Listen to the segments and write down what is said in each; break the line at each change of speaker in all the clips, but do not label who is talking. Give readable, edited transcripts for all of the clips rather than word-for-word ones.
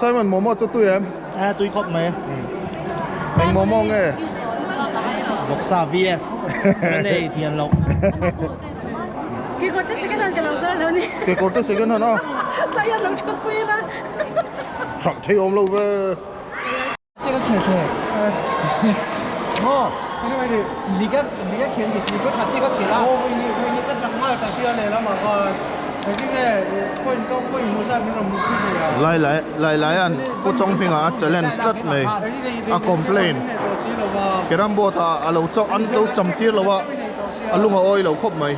Simon Momo cho tôi em.
Tôi khóc mày.
Anh Momo nghe.
Lộc Sa VS. Sunday Thiên Lộc.
Cái corte second hand cái lâu rồi lâu nè.
Cái corte second hand à?
Saya lâu chụp quay mà.
Chẳng thấy ôm lâu về.
제가 개세. cái này thì 네가 걔는 이거 다 찍었기라.
Mình cái chẳng mai cả xưa này lắm mà còn cái quên công quên mua sao mình làm một cái gì
Lại anh. Cô trong phim à challenge rất này. À complain. Cái ram bộ ta à lâu cho ăn lâu chấm tiết lâu à. À lúc mà oi lâu khóc mày.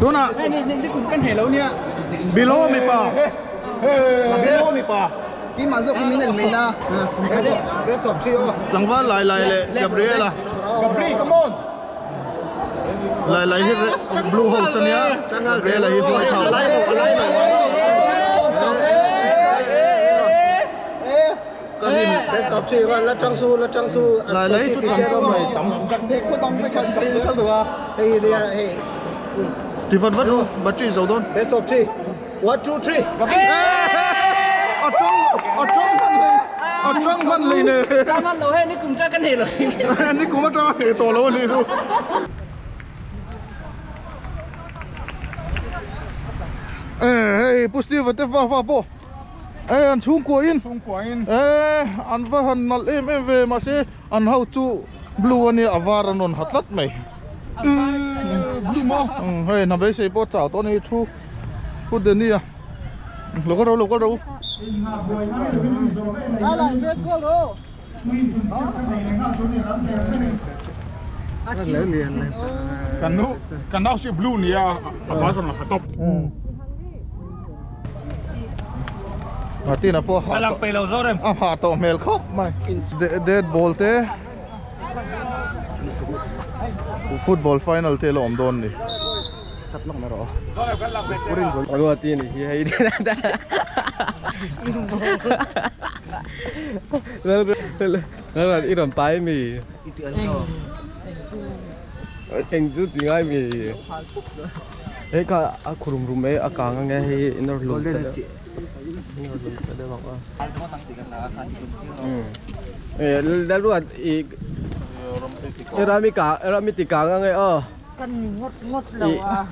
Đúng à?
Ini cũng kan hello nia.
Below mi pa. Below mi pa.
cái mà giúp mình là best of three.
Lang va lại Gabriela.
Gabriel, come on.
Lại hit blue house nia. Gabriela hit white house.
Best of three con là Trang Su.
Lại chút thằng này tắm.
Giặc thế có tông với con giặc sao được à? Hey.
Thì phần vất luôn, bắt truy dầu thôi.
Best of three. 1, 2, 3.
Ở trong văn lì nè.
Taman lo he ni cùng tra kan hello.
Ni cũng bắt ra hệ tổ lâu nè luôn. Ê, pusti vật tế pha po. Ê, anh xuống qua in. Ê, anh phải hẳn nal em về mà sẽ anh hậu chu blue này avar anh on hạt lát mày. Blue mo. Hey, nằm đây sẽ bỏ chảo to này thu. Cô đến đi à. Lộc có đâu.
Kan nou si blue ni ya apa kan lah top.
Martina po.
Alang pe lâu rồi em.
À hạ tổ mèo khóc mày. Dead ball te. Football final te lom don ni.
Aduh hati ni hai dia ada. Lalu iron pai mi. Anh rút tiếng ai mi. Ấy cả aku rum ấy akang nghe hay inor luôn. Lalu Ramika nghe
Kan ngot lâu à.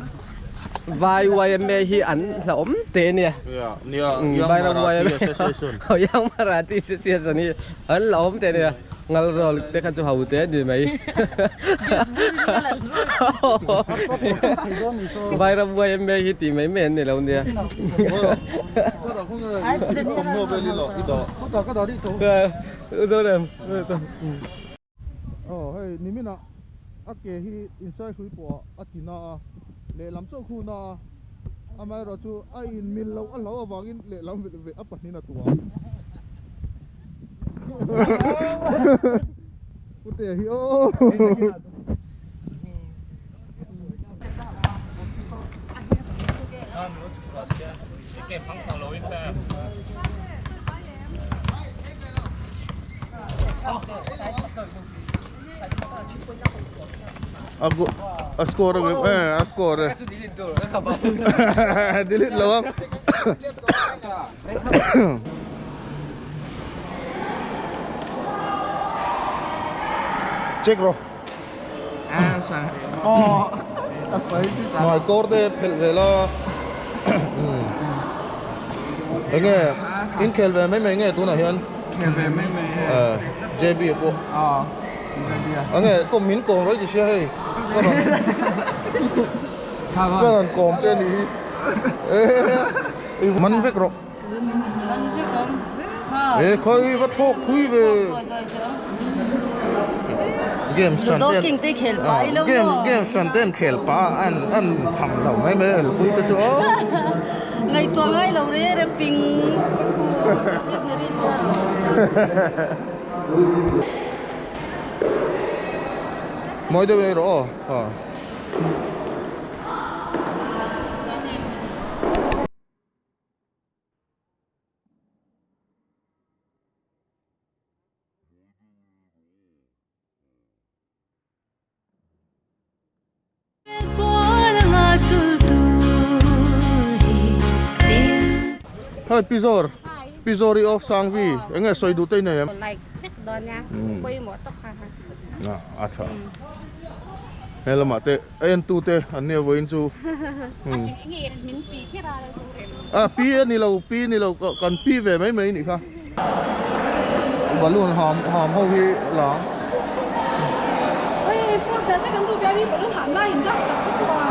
vai me hi an hlom te nia vai ra vai yang marati session ni an hlom te nia ngal rol te khan chu hau te ni mai vai ra vai me hi ti mai men ni lo nia đó em
hey nimina ake hi inside hui po atina le lam chau khu na amai ro chu a in mil lo an lo awangin le lam ve apa ni na tua pute hi o Aku score score delete lo check ro
San.
ngoài corde phel vela nghe in khel về mấy nghe tu nào hiền
Về mấy
JB po nghe có miếng cồn rồi gì xe hay cái này cồn trên đi mắn vết rồi
Kan chứ con.
ê coi bắt chốt thui về game
Đồ kinh tế khel pai lâu.
game santen khel pa an thầm lâu mấy mấy lúc tới chỗ
Ngày tua ngày lâu đấy em ping.
mọi điều này rõ Hai pisor Pisori of Sangvi anh nghe soi đủ tay này em
Like đó nha. Quay một tóc ha.
à chả hay là mà tệ anh tu tệ anh nghe với anh chú
Nghe mình pi thế ra rồi.
pi ni lâu còn pi về mấy mấy nị kha và luôn hòm hậu hi là
Ôi, phụ nữ cái con tu béo đi vẫn hẳn lại, nhìn ra sắc cái chua.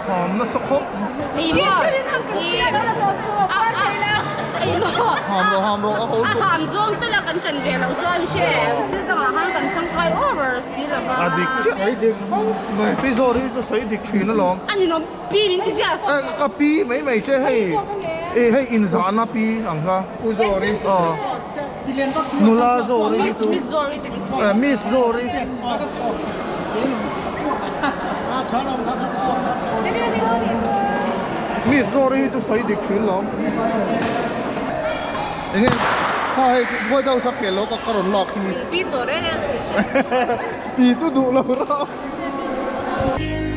hòm nó sốc hốc
Ý mơ.
hòm rồi hòm
Hàm dương tức là cần trần về lâu cho xe, chứ tao là cần trông coi over xí là ba.
đi chứ mày Pisori cho sấy đi chuyện nó lòng
Anh nó pi mình cái gì à?
cái pi mấy chơi hay in giá na pi ang ha
Uzori.
Mula Zori
Miss Zori tình.
Miss Zori Miss Zori cho sấy đi chuyện lòng anh em hai voi đâu sắp kể lỗ có còn lọt thì
Pi tổ đấy là
pi chú đủ lâu đó
Here